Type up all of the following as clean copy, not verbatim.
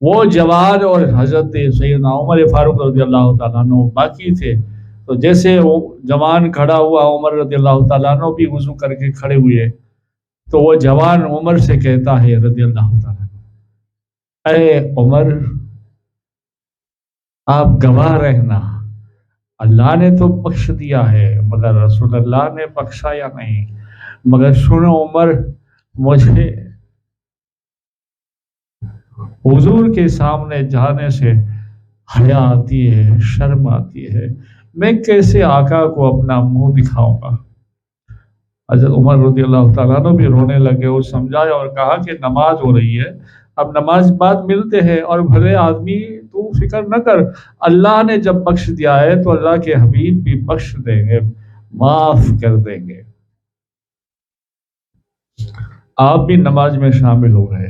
وہ جوان اور حضرت سیدنا عمر فاروق رضی اللہ تعالیٰ عنہ باقی تھے، تو جیسے وہ جوان کھڑا ہوا، عمر رضی اللہ تعالیٰ عنہ بھی وضو کر کے کھڑے ہوئے، تو وہ جوان عمر سے کہتا ہے رضی اللہ تعالیٰ عنہ، اے عمر، آپ گواہ رہنا، اللہ نے تو بخش دیا ہے مگر رسول اللہ نے بخشا یا نہیں، مگر سنو عمر، مجھے حضور کے سامنے جانے سے حیا آتی ہے، شرم آتی ہے، میں کیسے آقا کو اپنا منہ دکھاؤں گا؟ حضرت عمر رضی اللہ تعالیٰ عنہ بھی رونے لگے اور سمجھایا اور کہا کہ نماز ہو رہی ہے، اب نماز بعد ملتے ہیں، اور بھلے آدمی تو فکر نہ کر، اللہ نے جب بخش دیا ہے تو اللہ کے حبیب بھی بخش دیں گے، معاف کر دیں گے۔ آپ بھی نماز میں شامل ہو گئے،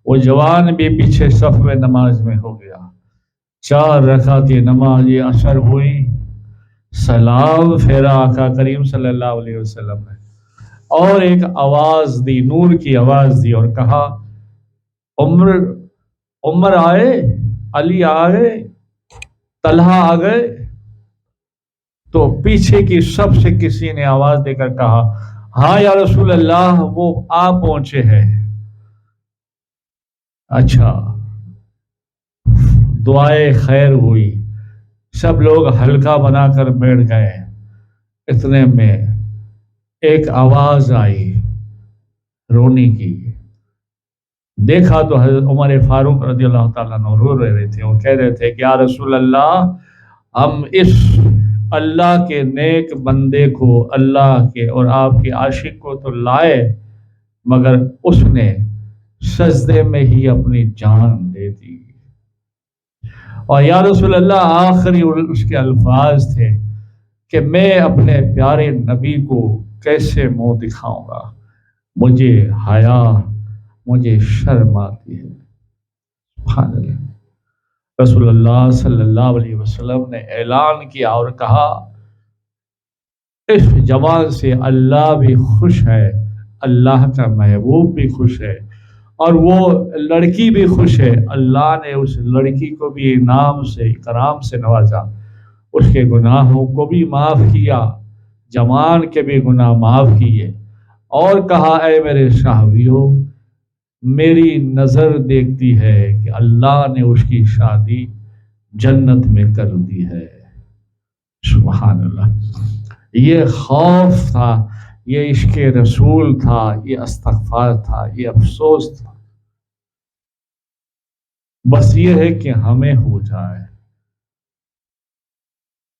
وہ جوان بھی پیچھے صف میں نماز میں ہو گیا، 4 رکعت نماز عصر ہوئی، سلام پھیرا آقا کریم صلی اللہ علیہ وسلم نے، اور ایک آواز دی، نور کی آواز دی اور کہا، عمر آئے، علی آئے، طلحہ آ گئے؟ تو پیچھے کی سب سے کسی نے آواز دے کر کہا، ہاں یا رسول اللہ، وہ آ پہنچے ہیں۔ اچھا، دعائے خیر ہوئی، سب لوگ حلقہ بنا کر بیٹھ گئے، اتنے میں ایک آواز آئی رونے کی، دیکھا تو حضرت عمر فاروق رضی اللہ تعالیٰ عنہ رو رہے تھے، وہ کہہ رہے تھے کہ یا رسول اللہ، ہم اس اللہ کے نیک بندے کو، اللہ کے اور آپ کے عاشق کو تو لائے، مگر اس نے سجدے میں ہی اپنی جان دے دی، اور یا رسول اللہ آخری اس کے الفاظ تھے کہ میں اپنے پیارے نبی کو کیسے منہ دکھاؤں گا، مجھے حیا، مجھے شرم آتی ہے۔ سبحان اللہ۔ رسول اللہ صلی اللہ علیہ وسلم نے اعلان کیا اور کہا، اس جوان سے اللہ بھی خوش ہے، اللہ کا محبوب بھی خوش ہے، اور وہ لڑکی بھی خوش ہے، اللہ نے اس لڑکی کو بھی انعام سے، اکرام سے نوازا، اس کے گناہوں کو بھی معاف کیا، جوان کے بھی گناہ معاف کیے، اور کہا، اے میرے صحابیوں، میری نظر دیکھتی ہے کہ اللہ نے اس کی شادی جنت میں کر دی ہے۔ سبحان اللہ۔ یہ خوف تھا، یہ عشق رسول تھا، یہ استغفار تھا، یہ افسوس تھا، بس یہ ہے کہ ہمیں ہو جائے۔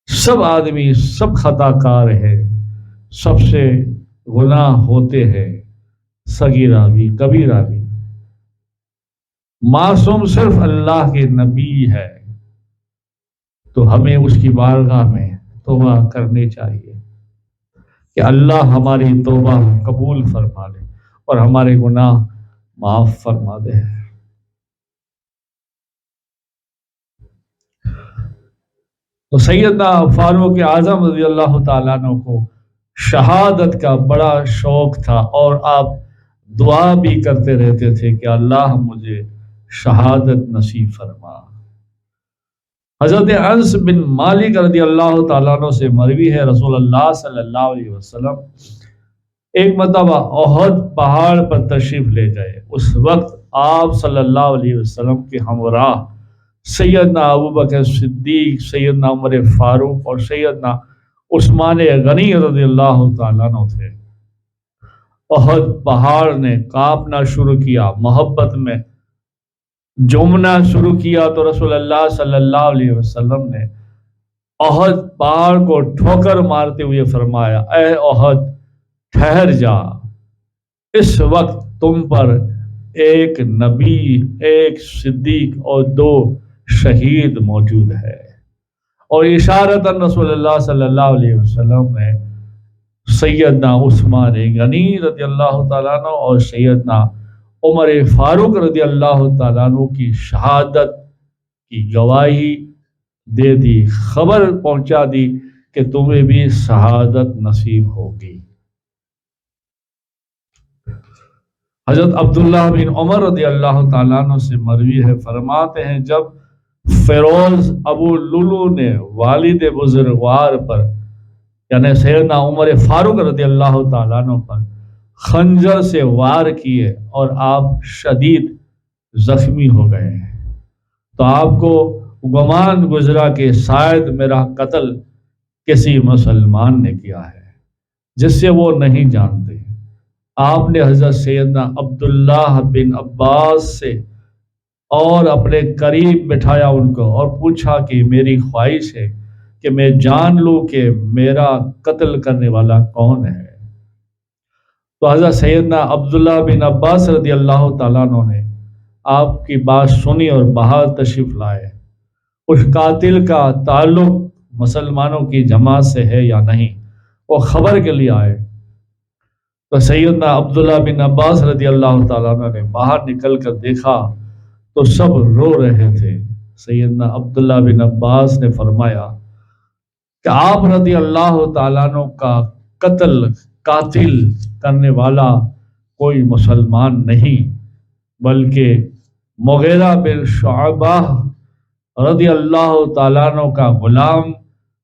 سب آدمی، سب خطا کار ہے، سب سے گناہ ہوتے ہیں، صغیرہ بھی کبیرہ بھی، معصوم صرف اللہ کے نبی ہے، تو ہمیں اس کی بارگاہ میں توبہ کرنی چاہیے کہ اللہ ہماری توبہ قبول فرما لے اور ہمارے گناہ معاف فرما دے۔ تو سیدنا فاروق اعظم رضی اللہ تعالیٰ عنہ کو شہادت کا بڑا شوق تھا، اور آپ دعا بھی کرتے رہتے تھے کہ اللہ مجھے شہادت نصیب فرما۔ حضرت انس بن مالک رضی اللہ تعالیٰ عنہ سے مروی ہے، رسول اللہ صلی اللہ علیہ وسلم ایک مرتبہ احد پہاڑ پر تشریف لے گئے، اس وقت آپ صلی اللہ علیہ وسلم کے ہمراہ سیدنا ابوبکر صدیق، سیدنا عمر فاروق اور سیدنا عثمان غنی رضی اللہ تعالیٰ عنہ تھے۔ احد پہاڑ نے کانپنا شروع کیا، محبت میں جھومنا شروع کیا، تو رسول اللہ صلی اللہ علیہ وسلم نے احد پہاڑ کو ٹھوکر مارتے ہوئے فرمایا، اے احد ٹھہر جا، اس وقت تم پر ایک نبی، ایک صدیق اور 2 شہید موجود ہے، اور اشارتاً رسول اللہ صلی اللہ علیہ وسلم نے سیدنا عثمان غنی رضی اللہ تعالیٰ عنہ اور سیدنا عمر فاروق رضی اللہ تعالیٰ عنہ کی شہادت کی گواہی دے دی، خبر پہنچا دی کہ تمہیں بھی شہادت نصیب ہوگی۔ حضرت عبداللہ بن عمر رضی اللہ تعالیٰ عنہ سے مروی ہے، فرماتے ہیں جب فیروز ابو لولو نے والد بزرگوار پر یعنی سیدنا عمر فاروق رضی اللہ تعالیٰ عنہ پر خنجر سے وار کیے اور آپ شدید زخمی ہو گئے، تو آپ کو گمان گزرا کہ شاید میرا قتل کسی مسلمان نے کیا ہے جس سے وہ نہیں جانتے۔ آپ نے حضرت سیدنا عبداللہ بن عباس سے اور اپنے قریب بٹھایا ان کو اور پوچھا کہ میری خواہش ہے کہ میں جان لوں کہ میرا قتل کرنے والا کون ہے۔ تو حضرت سیدنا عبداللہ بن عباس رضی اللہ تعالیٰ عنہ نے آپ کی بات سنی اور باہر تشریف لائے۔ اس قاتل کا تعلق مسلمانوں کی جماعت سے ہے یا نہیں وہ خبر کے لیے آئے، تو سیدنا عبداللہ بن عباس رضی اللہ تعالیٰ عنہ نے باہر نکل کر دیکھا تو سب رو رہے تھے۔ سیدنا عبداللہ بن عباس نے فرمایا کہ آپ رضی اللہ تعالیٰ عنہ کا قاتل کرنے والا کوئی مسلمان نہیں بلکہ مغیرہ بن شعبہ رضی اللہ تعالیٰ عنہ کا غلام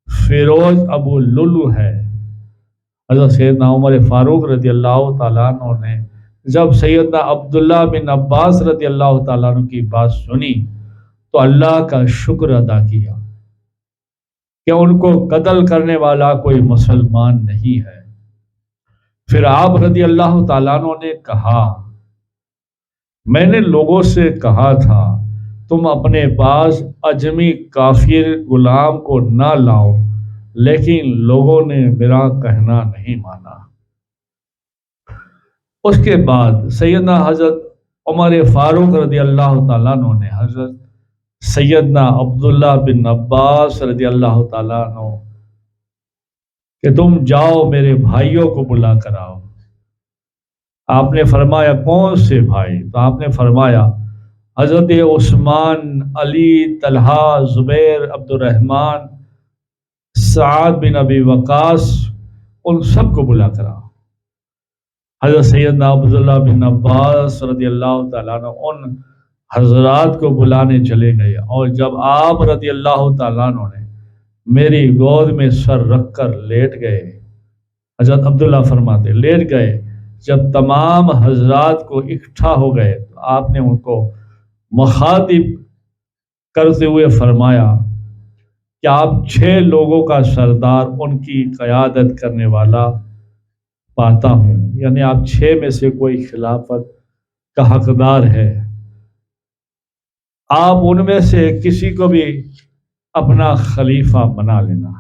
فیروز ابو لولو ہے۔ حضرت سیدنا عمر فاروق رضی اللہ تعالیٰ عنہ نے جب سیدنا عبداللہ بن عباس رضی اللہ تعالیٰ عنہ کی بات سنی تو اللہ کا شکر ادا کیا کہ ان کو قتل کرنے والا کوئی مسلمان نہیں ہے۔ پھر آپ رضی اللہ تعالیٰ عنہ نے کہا میں نے لوگوں سے کہا تھا تم اپنے پاس اجمی کافر غلام کو نہ لاؤ، لیکن لوگوں نے میرا کہنا نہیں مانا۔ اس کے بعد سیدنا حضرت عمر فاروق رضی اللہ تعالیٰ عنہ نے حضرت سیدنا عبداللہ بن عباس رضی اللہ تعالیٰ عنہ کہ تم جاؤ میرے بھائیوں کو بلا کر آؤ۔ آپ نے فرمایا کون سے بھائی؟ تو آپ نے فرمایا حضرت عثمان، علی، طلحہ، زبیر، عبد الرحمن، سعد بن ابی وقاص، ان سب کو بلا کر آؤ۔ حضرت سیدنا عبداللہ بن عباس رضی اللہ تعالیٰ عنہ ان حضرات کو بلانے چلے گئے، اور جب آپ رضی اللہ تعالیٰ عنہ نے میری گود میں سر رکھ کر لیٹ گئے، حضرت عبداللہ فرماتے لیٹ گئے، جب تمام حضرات کو اکٹھا ہو گئے تو آپ نے ان کو مخاطب کرتے ہوئے فرمایا کہ آپ 6 لوگوں کا سردار ان کی قیادت کرنے والا پاتا ہوں، یعنی آپ 6 میں سے کوئی خلافت کا حقدار ہے، آپ ان میں سے کسی کو بھی اپنا خلیفہ بنا لینا۔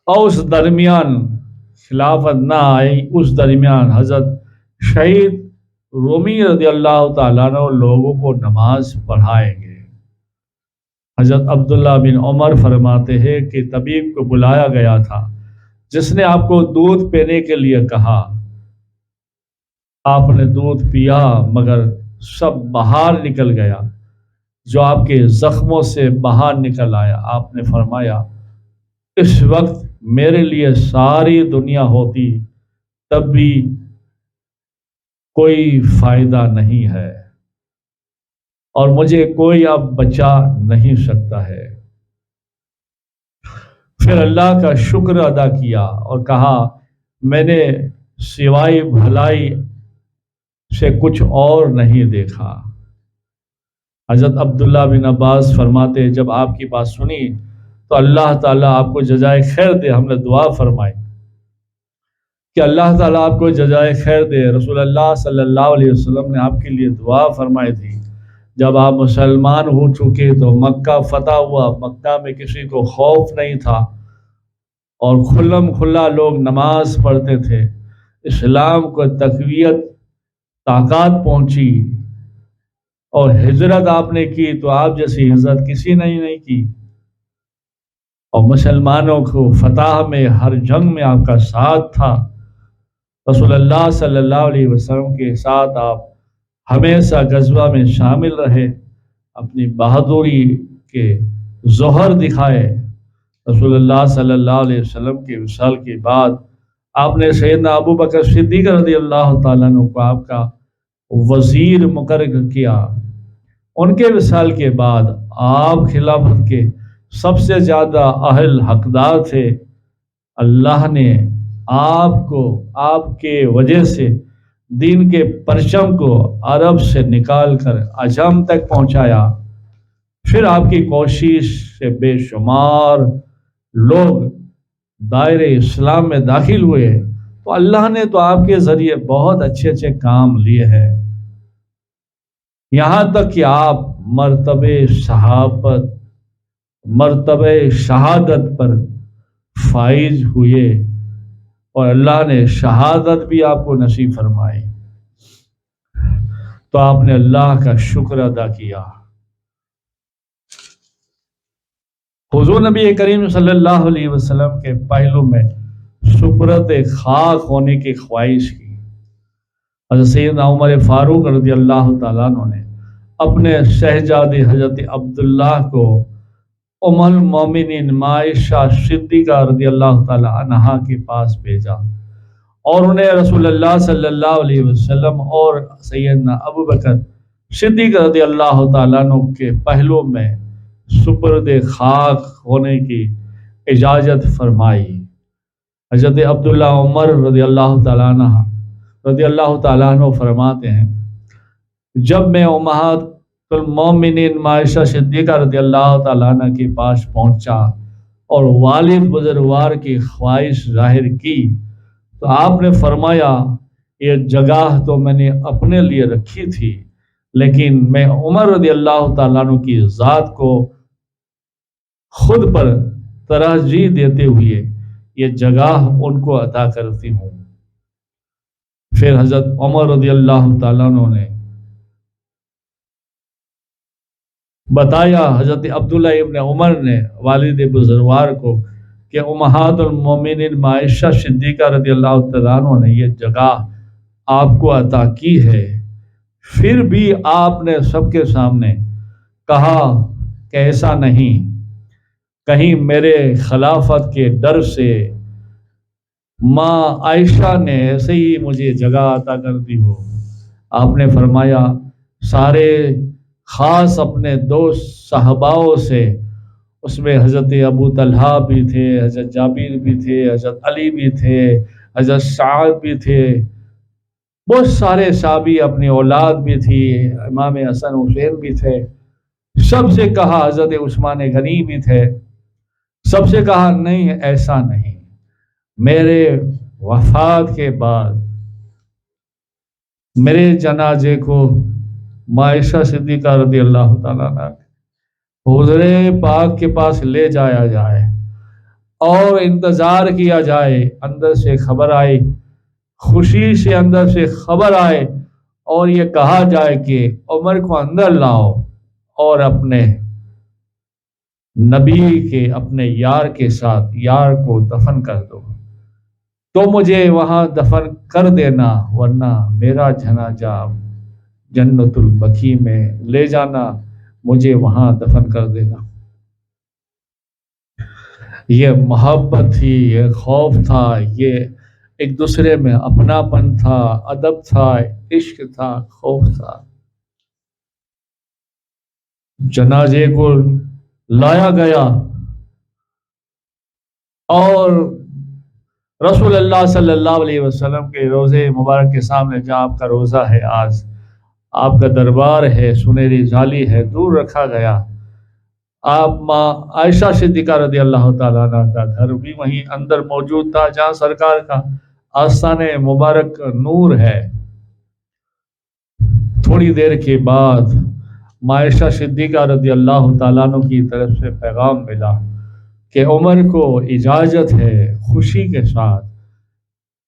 اور اس درمیان خلافت نہ آئی، اس درمیان حضرت شہید رومی رضی اللہ تعالیٰ عنہ لوگوں کو نماز پڑھائیں گے۔ حضرت عبداللہ بن عمر فرماتے ہیں کہ طبیب کو بلایا گیا تھا جس نے آپ کو دودھ پینے کے لیے کہا، آپ نے دودھ پیا مگر سب باہر نکل گیا، جو آپ کے زخموں سے باہر نکل آیا۔ آپ نے فرمایا اس وقت میرے لیے ساری دنیا ہوتی تب بھی کوئی فائدہ نہیں ہے، اور مجھے کوئی اب بچا نہیں سکتا ہے۔ پھر اللہ کا شکر ادا کیا اور کہا میں نے سوائے بھلائی سے کچھ اور نہیں دیکھا۔ حضرت عبداللہ بن عباس فرماتے جب آپ کی بات سنی تو اللہ تعالیٰ آپ کو جزائے خیر دے، ہم نے دعا فرمائی کہ اللہ تعالیٰ آپ کو جزائے خیر دے۔ رسول اللہ صلی اللہ علیہ وسلم نے آپ کے لیے دعا فرمائی تھی جب آپ مسلمان ہو چکے تو مکہ فتح ہوا، مکہ میں کسی کو خوف نہیں تھا اور کھلم کھلا لوگ نماز پڑھتے تھے، اسلام کو تقویت طاقت پہنچی، اور ہجرت آپ نے کی تو آپ جیسی ہجرت کسی نے نہیں کی، اور مسلمانوں کو فتح میں ہر جنگ میں آپ کا ساتھ تھا۔ رسول اللہ صلی اللہ علیہ وسلم کے ساتھ آپ ہمیشہ غزوہ میں شامل رہے، اپنی بہادری کے ظہر دکھائے۔ رسول اللہ صلی اللہ علیہ وسلم کے وصال کے بعد آپ نے سیدنا ابو بکر صدیق رضی اللہ تعالیٰ عنہ کو آپ کا وزیر مقرر کیا۔ ان کے وصال کے بعد آپ خلافت کے سب سے زیادہ اہل حقدار تھے۔ اللہ نے آپ کو آپ کے وجہ سے دین کے پرچم کو عرب سے نکال کر عجم تک پہنچایا۔ پھر آپ کی کوشش سے بے شمار لوگ دائرے اسلام میں داخل ہوئے، تو اللہ نے تو آپ کے ذریعے بہت اچھے اچھے کام لیے ہیں، یہاں تک کہ آپ مرتبہ شہادت پر فائز ہوئے، اور اللہ نے شہادت بھی آپ کو نصیب فرمائی، تو آپ نے اللہ کا شکر ادا کیا۔ حضور نبی کریم صلی اللہ علیہ وسلم کے پہلو میں سپرد خاک ہونے کی خواہش کی۔ حضرت سیدنا عمر فاروق رضی اللہ تعالیٰ عنہ نے اپنے شہزادے حضرت عبداللہ کو ام المومنین عائشہ صدیقہ رضی اللہ تعالیٰ عنہا کے پاس بھیجا، اور انہیں رسول اللہ صلی اللہ علیہ وسلم اور سیدنا ابو بکر صدیق رضی اللہ تعالیٰ عنہ کے پہلو میں سپرد خاک ہونے کی اجازت فرمائی۔ حضرت عبداللہ عمر رضی اللہ تعالیٰ عنہ فرماتے ہیں، جب میں امہات المومنین عائشہ صدیقہ رضی اللہ تعالیٰ عنہ کے پاس پہنچا اور والد بزرگوار کی خواہش ظاہر کی، تو آپ نے فرمایا، یہ جگہ تو میں نے اپنے لیے رکھی تھی، لیکن میں عمر رضی اللہ تعالیٰ عنہ کی ذات کو خود پر ترجیح دیتے ہوئے یہ جگہ ان کو عطا کرتی ہوں۔ پھر حضرت عمر رضی اللہ تعالیٰ عنہ نے بتایا حضرت عبداللہ ابن عمر نے والد بزرگوار کو کہ امہات المومنین عائشہ صدیقہ رضی اللہ تعالیٰ عنہ نے یہ جگہ آپ کو عطا کی ہے۔ پھر بھی آپ نے سب کے سامنے کہا کہ ایسا نہیں، کہیں میرے خلافت کے ڈر سے ماں عائشہ نے ایسے ہی مجھے جگہ عطا کر دی ہو۔ آپ نے فرمایا، سارے خاص اپنے دوست صحاباؤں سے، اس میں حضرت ابو طلحہ بھی تھے، حضرت جابر بھی تھے، حضرت علی بھی تھے، حضرت سعد بھی تھے، بہت سارے صحابی، اپنی اولاد بھی تھی، امام حسن حسین بھی تھے، سب سے کہا، حضرت عثمان غنی بھی تھے، سب سے کہا نہیں، ایسا نہیں، میرے وفات کے بعد میرے جنازے کو عائشہ صدیقہ رضی اللہ تعالیٰ عنہ حضور پاک کے پاس لے جایا جائے اور انتظار کیا جائے، اندر سے خبر آئی، خوشی سے اندر سے خبر آئے، اور یہ کہا جائے کہ عمر کو اندر لاؤ اور اپنے نبی کے، اپنے یار کے ساتھ یار کو دفن کر دو، تو مجھے وہاں دفن کر دینا، ورنہ میرا جنازہ جنت البقیع میں لے جانا، مجھے وہاں دفن کر دینا۔ یہ محبت تھی، یہ خوف تھا، یہ ایک دوسرے میں اپناپن تھا، ادب تھا، عشق تھا، خوف تھا۔ جنازے کو لایا گیا اور رسول اللہ صلی اللہ علیہ وسلم کے روضے مبارک کے سامنے، جہاں آپ کا روضہ ہے، آج آپ کا دربار ہے، سنہری جالی ہے، دور رکھا گیا۔ آپ ماں عائشہ صدیقہ رضی اللہ تعالیٰ عنہ کا گھر بھی وہیں اندر موجود تھا، جہاں سرکار کا آستان مبارک نور ہے۔ تھوڑی دیر کے بعد عائشہ صدیقہ رضی اللہ تعالیٰ عنہ کی طرف سے پیغام ملا کہ عمر کو اجازت ہے خوشی کے ساتھ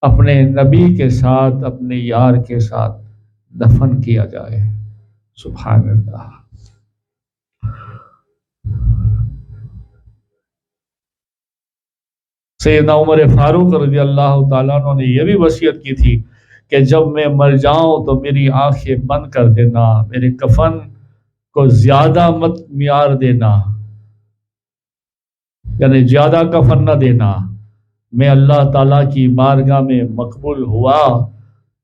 اپنے نبی کے ساتھ، اپنے یار کے ساتھ دفن کیا جائے۔ سبحان اللہ۔ سیدنا عمر فاروق رضی اللہ تعالیٰ عنہ نے یہ بھی وصیت کی تھی کہ جب میں مر جاؤں تو میری آنکھیں بند کر دینا، میرے کفن کو زیادہ مت معیار دینا، یعنی زیادہ کفن نہ دینا، میں اللہ تعالیٰ کی بارگاہ میں مقبول ہوا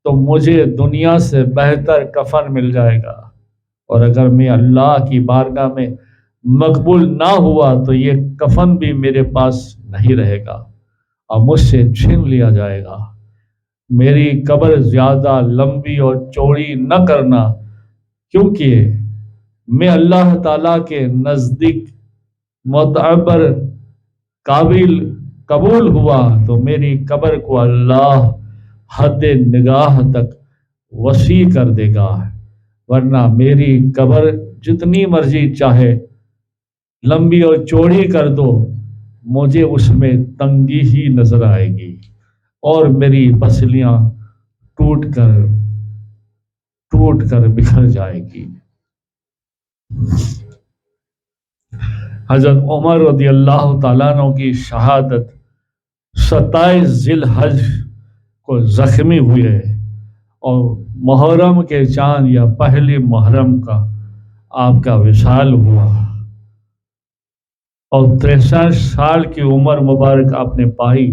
تو مجھے دنیا سے بہتر کفن مل جائے گا، اور اگر میں اللہ کی بارگاہ میں مقبول نہ ہوا تو یہ کفن بھی میرے پاس نہیں رہے گا اور مجھ سے چھین لیا جائے گا۔ میری قبر زیادہ لمبی اور چوڑی نہ کرنا، کیونکہ میں اللہ تعالیٰ کے نزدیک معتبر قابل قبول ہوا تو میری قبر کو اللہ حد نگاہ تک وسیع کر دے گا، ورنہ میری قبر جتنی مرضی چاہے لمبی اور چوڑی کر دو، مجھے اس میں تنگی ہی نظر آئے گی اور میری پسلیاں ٹوٹ کر بکھر جائے گی۔ حضرت عمر رضی اللہ تعالیٰ عنہ کی شہادت 27 ذی الحج کو زخمی ہوئے اور محرم کے چاند یا پہلی محرم کا آپ کا وصال ہوا، اور 63 سال کی عمر مبارک آپ نے پائی،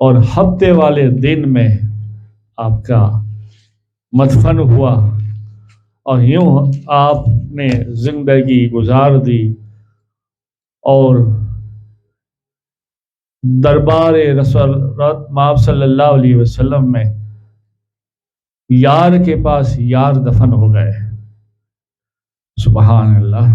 اور ہفتے والے دن میں آپ کا مدفن ہوا، اور یوں آپ نے زندگی گزار دی اور دربار رسول مآب صلی اللہ علیہ وسلم میں یار کے پاس یار دفن ہو گئے۔ سبحان اللہ۔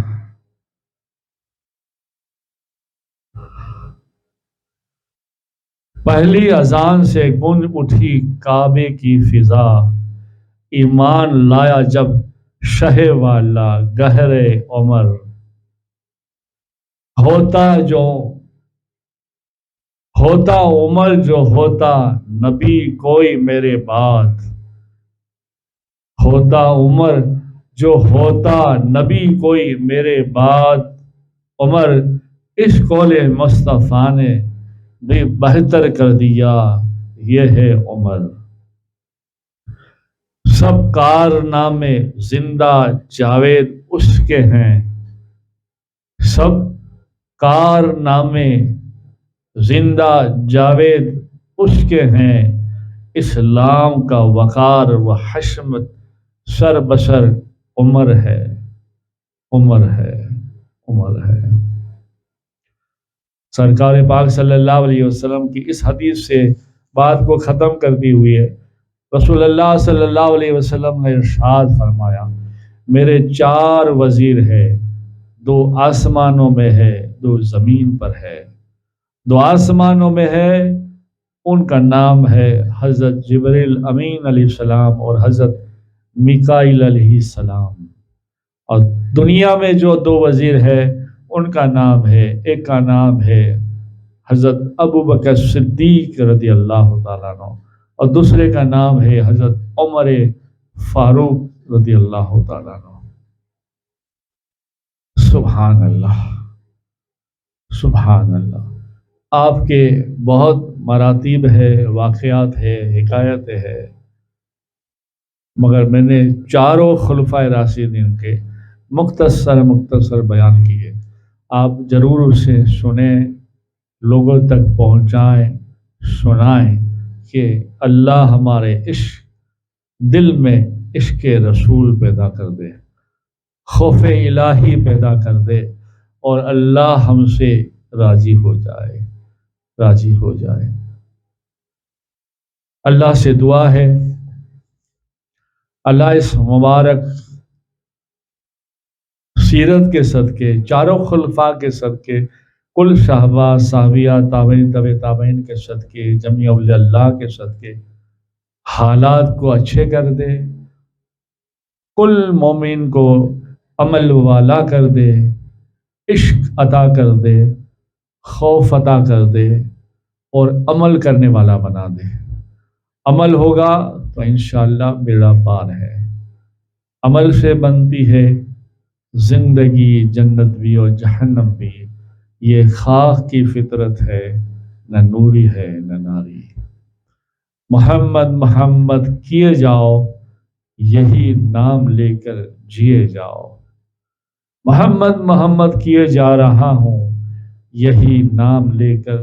پہلی اذان سے گونج اٹھی کعبے کی فضا، ایمان لایا جب شہ والا گہرے عمر، ہوتا عمر جو ہوتا نبی کوئی میرے بعد، ہوتا عمر جو ہوتا نبی کوئی میرے بعد، عمر اس قول مصطفیٰ نے بھی بہتر کر دیا، یہ ہے عمر۔ سب کارنامے زندہ جاوید اس کے ہیں، سب کارنامے زندہ جاوید اس کے ہیں، اسلام کا وقار و حشمت سر بسر عمر ہے، عمر ہے، عمر ہے۔ سرکار پاک صلی اللہ علیہ وسلم کی اس حدیث سے بات کو ختم کرتی ہوئی ہے، رسول اللہ صلی اللہ علیہ وسلم نے ارشاد فرمایا، میرے 4 وزیر ہے، 2 آسمانوں میں ہے، 2 زمین پر ہے۔ 2 آسمانوں میں ہے، ان کا نام ہے حضرت جبریل امین علیہ السلام اور حضرت میکائیل علیہ السلام، اور دنیا میں جو 2 وزیر ہے ان کا نام ہے، ایک کا نام ہے حضرت ابو بکر صدیق رضی اللہ تعالیٰ عنہ، اور دوسرے کا نام ہے حضرت عمر فاروق رضی اللہ تعالیٰ عنہ۔ سبحان اللہ، سبحان اللہ۔ آپ کے بہت مراتب ہے، واقعات ہے، حکایتیں ہے، مگر میں نے 4 خلفائے راشدین کے مختصر بیان کیے۔ آپ ضرور اسے سنیں، لوگوں تک پہنچائیں، سنائیں کہ اللہ ہمارے عشق دل میں عشق رسول پیدا کر دے، خوف الہی پیدا کر دے، اور اللہ ہم سے راضی ہو جائے، راضی ہو جائے۔ اللہ سے دعا ہے اللہ اس مبارک سیرت کے صدقے، 4 خلفاء کے صدقے، کل صحابہ صحابیہ تابعین طبع تابعین کے صدقے، جمیع اولیاء اللہ کے صدقے حالات کو اچھے کر دے، کل مومن کو عمل والا کر دے، عشق عطا کر دے، خوف عطا کر دے، اور عمل کرنے والا بنا دے۔ عمل ہوگا تو انشاءاللہ بیڑا پار ہے۔ عمل سے بنتی ہے زندگی، جنت بھی اور جہنم بھی۔ یہ خاک کی فطرت ہے، نہ نوری ہے نہ ناری۔ محمد محمد کیے جاؤ، یہی نام لے کر جیے جاؤ۔ محمد محمد کیے جا رہا ہوں، یہی نام لے کر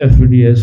FDS